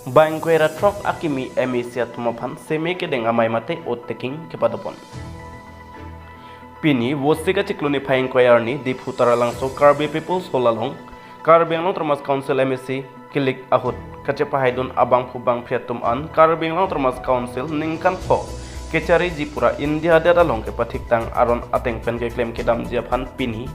Bangphi trok akimi emisia tumaphan seme kedeng amai mate otteking kepadapon. Pini wosika cikluni phaing koyarni di putara langso Karbi People's Holalong Karbi Anglong Termas Council emisi kilik ahut kacepahaidun abangphu bangphiatum an Karbi Anglong Termas Council ningkan pho kecari jipura India dadalong ke patiktang aron ateng pen ke klaim kedam jiaphan pini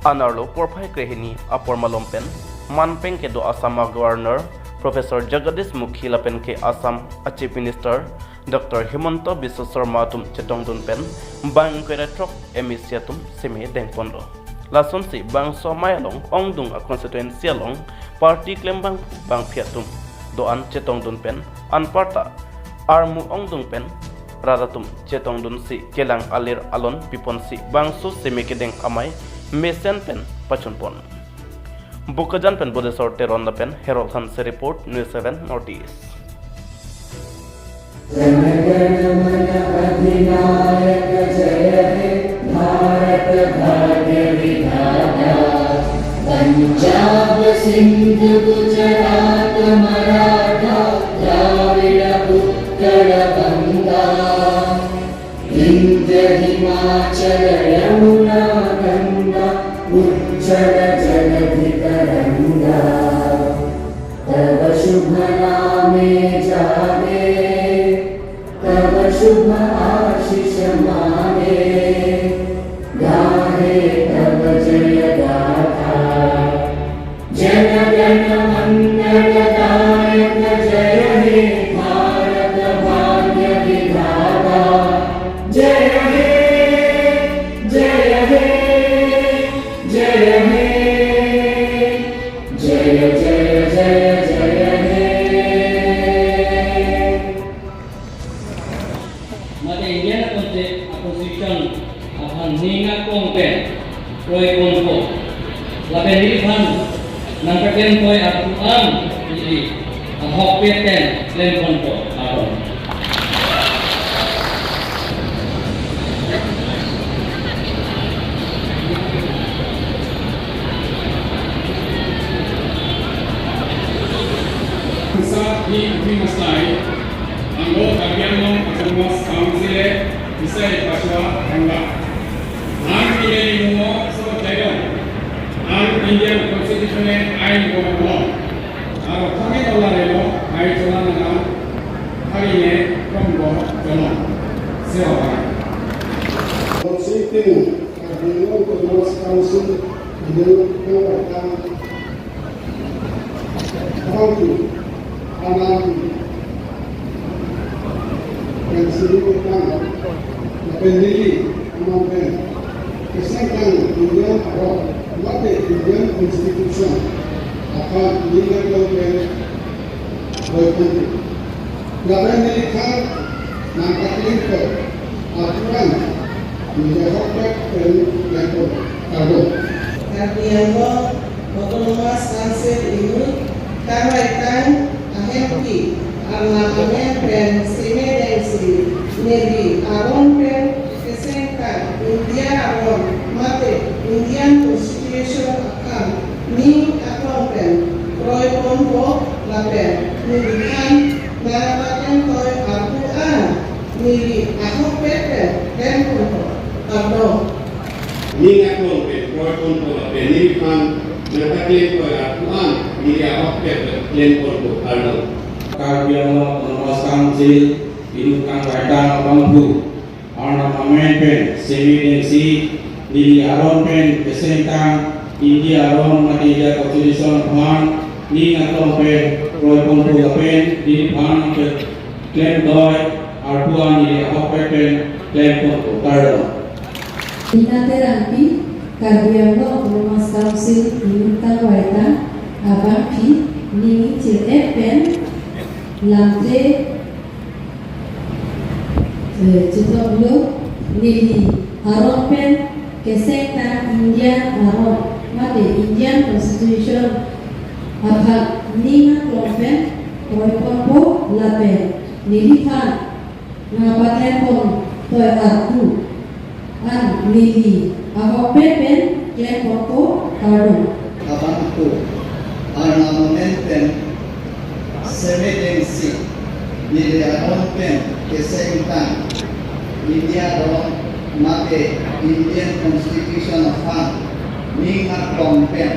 anarlo porphai krehini apor malompen manpeng ke do Assam Governor Profesor Jagadish Mukhi lapen ke Assam Chief Minister Dr. Himanto Biswa Sharma tum cetong dun pen Bangphi trok emisia tum seme deng pondo lason si bang so mayalong ongdung a constituency along party claim bangphi tum do an cetong dun pen an parta armu ongdung pen radatum cetong dun si kelang alir alon pipon si bangso seme kedeng amai mesen pen pachun pon Bukajan pen bode sorte ronda pen Herald Khan se report News 7 Northeast. Punjab Sindh Gujarat Maratha Dravid Utkal Ganga Vindhya Himachal Yamuna Ganga उज्जल जलधि तरंगा तव शुभ नामे जागे तव शुभ आशीष माने गाहे तव जय गाथा जन गण मंगलदायक जय हे भारत भाग्य विधाता जय हे जय हे जय हे जय जय जय जय हे Mata Indian opposition aphan ninga kongpen roi konpo lapen di phan nangkaten koi atum di hok peten len konpo aron Saat ini masai anggota Kabinet Termas Council bisa dipaswa angga. Ang ini semua sebetulnya ang Indian Constitution ain kono. Kalau kami olah relo ain jalan dengan hari ini kombo jalan. Siapa? Constituency Kabinet Termas Council dilakukan bangphu alam yang disebutkan pendiri kemampuan kesehatan Indian atau mati Indian Constitution akan dilakukan berikut. Dalam dilihat nangkat lingkup aturan menjawab dan lingkup karbon. Karbiango Autonomous Council ini kawaitan ahempi arnamennya pen seme densi nedi aron pen kesengka India aron mate Indian Constitution akan ni akan pen roy ponpo lapen nedi kan narapaten toy Al-Quran nedi ahok pen pen ponpo pardon Ni akan roy konpo lapen ni kan nangkaten koi Al-Quran di ahok peten len konpo aron Kabinet Termas Council hidupkan kaitan bangphu ornamen pen semi-densi di aron pen kesengkang India aron India Constitution phan ni atong pen roy konpo pen di phan klaim doi arpuan di ahok pen klaim konpo tardo Inateranti Kabinet Termas Council hidupkan kaitan bangphi ni pen lamte cetoklo nili aron pen kesengta Indian aron mate Indian Constitution aphan ninga klompen koi ponpo lapen nili phan ngapaten pon toy atu an nili ahok pen klaim ponpo kardon bangphu ornamen pen seme nili aron pen keseng tang India ron mate Indian Constitution aphan ningkan pen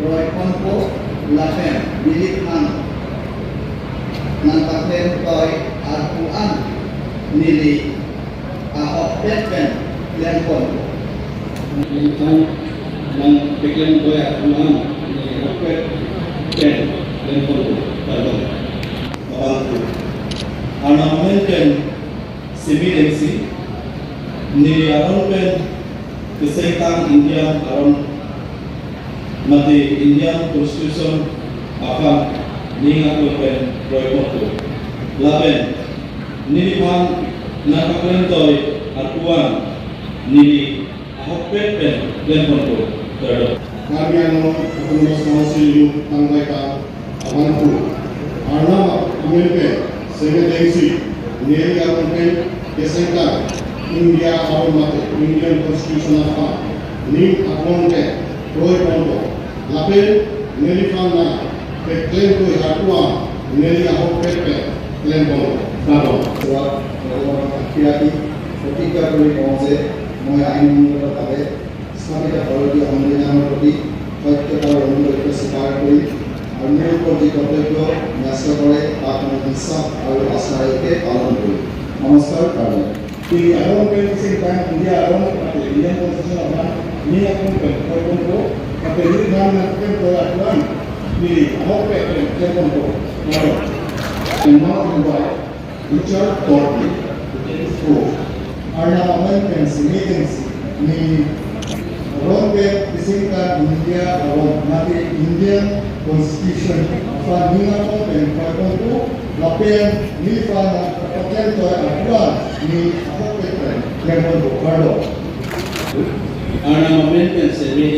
roy konpo lapen nili han nampaten toy atum nili ahok pen lempon ningkan nang kedeng koi atum nili ahok pen lempon pardon bangphu ornamental seme nili aron pen kesehatan India aron mate Indian Constitution aphan ningkan pen roy laben nili han nakaklen toy atuan nili ahok pen lempon Karbiano Autonomous Council yung tanggaita bangphu Arnama American Secretary Neri Arnpen Kesenta India Aromate Indian Constitution of Ning Akonte Roy Ponto Lapel Neri Fana Claim to Hatua Neri Ahok Pepe Claim Ponto Bravo Kirati ketika kami menguasai mengenai mengenai pada স্থাপিত ভারতীয় সংবিধানৰ প্ৰতি সত্যতাৰ অনুৰোধ স্বীকাৰ কৰি অন্যৰ প্ৰতি কৰ্তব্য ন্যস্ত কৰে তাক মই বিশ্বাস আৰু আস্থাৰে পালন কৰোঁ। নমস্কাৰ কাৰ্য The Aron Same Time India Aron Indian Constitution of ningkan konpo tapi ini kan nakkan to atuan di ahok pen konpo no and now invite Richard Dorothy to ornamental seme ni Rompen Kesingka India Aron mati Indian Constitution aphan ningkan pen konpo lapen nilfana pakai to atuan ni ahok pen konpo pardon ornamental seme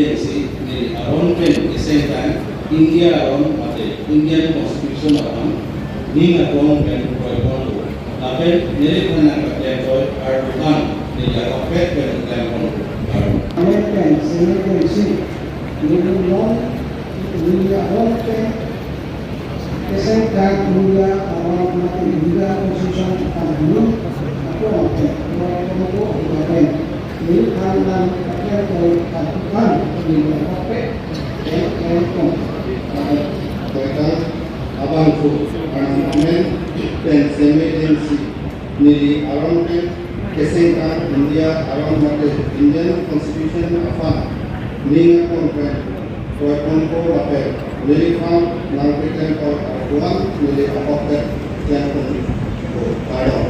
nili aron pen kesehatan India aron mate Indian Constitution aphan ningkan pen konpo lapen nili han nakaklen toy atuan nili ahok pen lempon American Secretary Nili Aron pen Kesenta India Aron mati India Constitution aphan aku oke mau lapen ini kanan pakai toy atuan di oke lempon Tentang bangphu ornament pen seme nili aron pen kesehatan India aron mate Indian Constitution aphan ningkan pen roy konpo lapen nili han nakaklen toy atuan nili ahok pen lempon pardon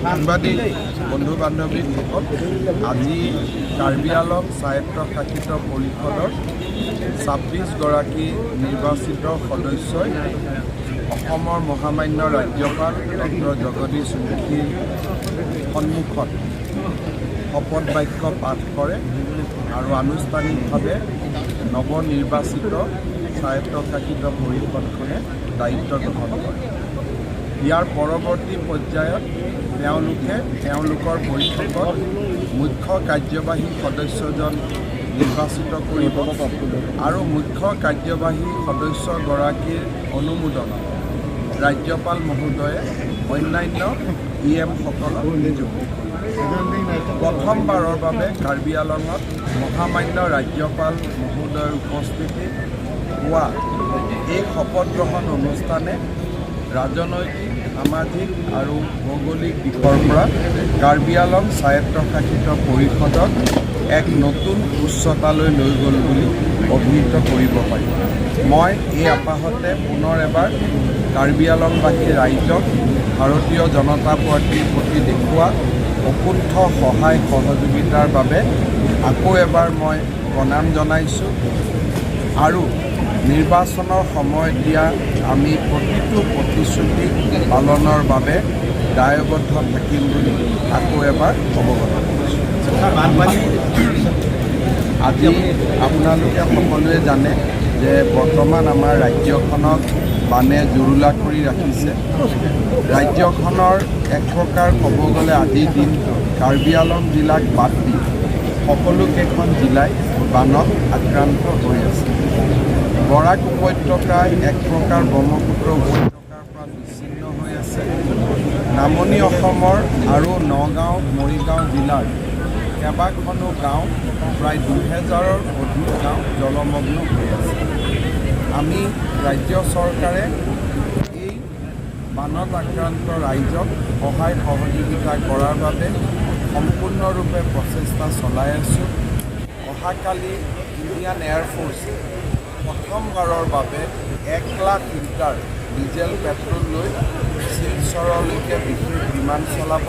সাংবাদিক বন্ধু বান্ধৱীসকল আজি কাৰ্বি আলং স্বায়ত্তশাসিত পৰিষদৰ 26গৰাকী নিৰ্বাচিত সদস্যই অসমৰ মহামান্য ৰাজ্যপাল ডক্টৰ জগদীশ মুখীৰ সন্মুখত শপত বাক্য পাঠ কৰে আৰু আনুষ্ঠানিকভাৱে নৱনিৰ্বাচিত স্বায়ত্তশাসিত পৰিষদখনে দায়িত্ব গ্ৰহণ কৰে। ইয়াৰ পৰৱৰ্তী পৰ্যায়ত তেওঁলোকে তেওঁলোকৰ বৈঠকত মুখ্য কাৰ্যবাহী সদস্যজন নিৰ্বাচিত কৰিব আৰু মুখ্য কাৰ্যবাহী সদস্যগৰাকীৰ অনুমোদনত ৰাজ্যপাল মহোদয়ে অন্যান্য ইএমসকলক নিযুক্তি কৰে। প্ৰথমবাৰৰ বাবে কাৰ্বি আলঙত মহামান্য ৰাজ্যপাল মহোদয়ৰ উপস্থিতিত হোৱা এই শপত গ্ৰহণ অনুষ্ঠানে ৰাজনৈতিক সামাজিক আৰু ভৌগোলিক দিশৰ পৰা কাৰ্বি আলং স্বায়ত্তশাসিত পৰিষদক এক নতুন উচ্চতালৈ লৈ গ'ল বুলি অভিহিত কৰিব পাৰি। মই এই আপাহতে পুনৰ এবাৰ কাৰ্বি আলংবাসী ৰাইজক ভাৰতীয় জনতা পাৰ্টিৰ প্ৰতি দেখুওৱা অকুণ্ঠ সহায় সহযোগিতাৰ বাবে আকৌ এবাৰ মই প্ৰণাম জনাইছোঁ আৰু নিৰ্বাচনৰ সময়ত দিয়া আমি প্ৰতিটো প্ৰতিশ্ৰুতি পালনৰ বাবে দায়বদ্ধ থাকিম বুলি আকৌ এবাৰ অৱগত কৰিছোঁ। আজি আপোনালোকে সকলোৱে জানে যে বৰ্তমান আমাৰ ৰাজ্যখনক বানে জুৰুলা কৰি ৰাখিছে। ৰাজ্যখনৰ এক প্ৰকাৰ ক'ব গ'লে আজিৰ দিনটো কাৰ্বি আলং জিলাক বাদ দি সকলোকেইখন জিলাই বানত আক্ৰান্ত হৈ আছে। বৰাক উপত্যকা এক প্ৰকাৰ ব্ৰহ্মপুত্ৰ উপত্যকাৰ পৰা বিচ্ছিন্ন হৈ আছে। নামনি অসমৰ আৰু নগাঁও মৰিগাঁও জিলাৰ কেইবাখনো গাঁও প্ৰায় 2000ৰ অধিক গাঁও জলমগ্ন হৈ আছে। আমি ৰাজ্য চৰকাৰে এই বানত আক্ৰান্ত ৰাইজক সহায় সহযোগিতা কৰাৰ বাবে সম্পূৰ্ণৰূপে প্ৰচেষ্টা চলাই আছোঁ। অহাকালি ইণ্ডিয়ান এয়াৰফ'ৰ্চে প্ৰথমবাৰৰ বাবে 1 লাখ লিটাৰ ডিজেল পেট্ৰল লৈ শিলচৰলৈকে বিশেষ বিমান চলাব।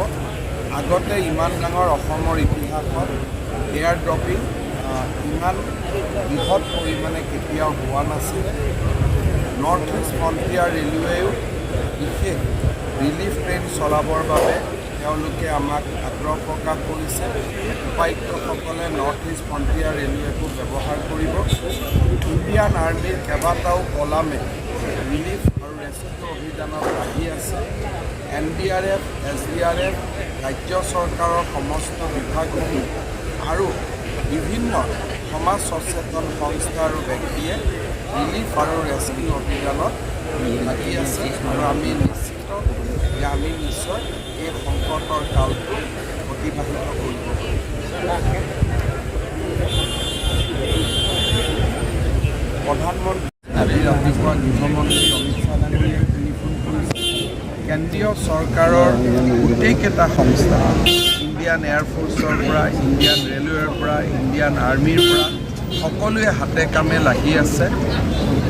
আগতে ইমান ডাঙৰ অসমৰ ইতিহাসত এয়াৰ ড্ৰপিং ইমান বৃহৎ পৰিমাণে কেতিয়াও হোৱা নাছিলে। নৰ্থ ইষ্ট ফ্ৰণ্টিয়াৰ ৰেলৱেও বিশেষ ৰিলিফ ট্ৰেইন চলাবৰ বাবে তেওঁলোকে আমাক আগ্ৰহ প্ৰকাশ কৰিছে। উপায়ুক্তসকলে নৰ্থ ইষ্ট ফ্ৰণ্টিয়াৰ ৰেলৱেকো ব্যৱহাৰ কৰিব। ইণ্ডিয়ান আৰ্মিৰ কেইবাটাও কলামে ৰিলিফ আৰু ৰেস্কিউ অভিযানত লাগি আছে। NDRF, SDRF, ৰাজ্য চৰকাৰৰ সমস্ত বিভাগসমূহ আৰু বিভিন্ন সমাজ সচেতন সংস্থা আৰু ব্যক্তিয়ে ৰিলিফ আৰু ৰেস্কিউ অভিযানত লাগি আছে আৰু আমি নিশ্চিত যে আমি নিশ্চয় এই সংকটৰ কালটো অতিবাহিত কৰিব পাৰিম। প্ৰধানমন্ত্ৰী আজি ৰাতিপুৱা গৃহমন্ত্ৰী অমিত শ্বাহ ডাঙৰীয়াই টেলিফোন কৰিছে। কেন্দ্ৰীয় চৰকাৰৰ গোটেইকেইটা সংস্থা ইণ্ডিয়ান এয়াৰফ'ৰ্চৰ পৰা, ইণ্ডিয়ান ৰেলৱেৰ পৰা, ইণ্ডিয়ান আৰ্মিৰ পৰা সকলোৱে হাতে কামে লাগি আছে।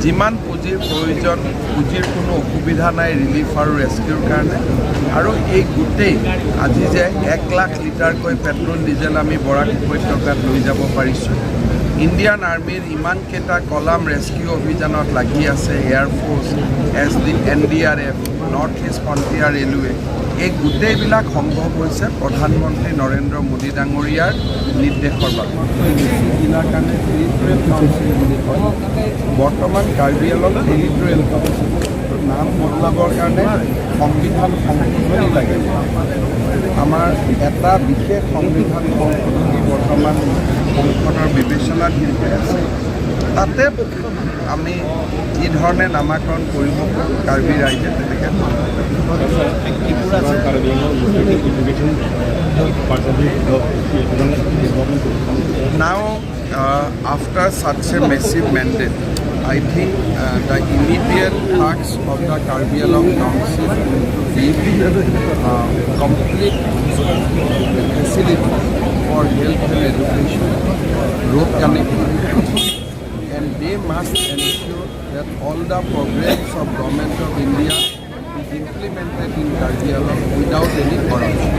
যিমান পুঁজিৰ প্ৰয়োজন, পুঁজিৰ কোনো অসুবিধা নাই ৰিলিফ আৰু ৰেস্কিউৰ কাৰণে। আৰু এই গোটেই আজি যে 1 লাখ লিটাৰকৈ পেট্ৰল ডিজেল আমি বৰাক উপত্যকাত লৈ যাব পাৰিছোঁ। ইণ্ডিয়ান আৰ্মিৰ ইমানকেইটা কলাম ৰেস্কিউ অভিযানত লাগি আছে। Air force, NDRF, north east frontier railway, এই গোটেইবিলাক সম্ভৱ হৈছে প্ৰধানমন্ত্ৰী নৰেন্দ্ৰ মোদী ডাঙৰীয়াৰ নিৰ্দেশৰ বাবে। জিলাৰ কাৰণে টেৰিটৰিয়েল কাউন্সিল বুলি কয়। বৰ্তমান কাৰ্বি আলং টেৰিটৰিয়েল কাউন্সিল নাম বদলাবৰ কাৰণে সংবিধান সংশোধনী লাগে। আমাৰ এটা বিশেষ সংবিধান সংশোধনী বৰ্তমান সংসদৰ বিবেচনাধীন হৈ আছে। তাতে আমি যি ধৰণে নামাকৰণ কৰিব পাৰোঁ কাৰ্বি ৰাইজে তেনেকৈ Now, after such a massive mandate, I think the immediate task of the Karbi Alang Council will be complete facility for health and education, road connectivity, and they must ensure that all the programs of Government of India is implemented in Karbi Alang without any corruption.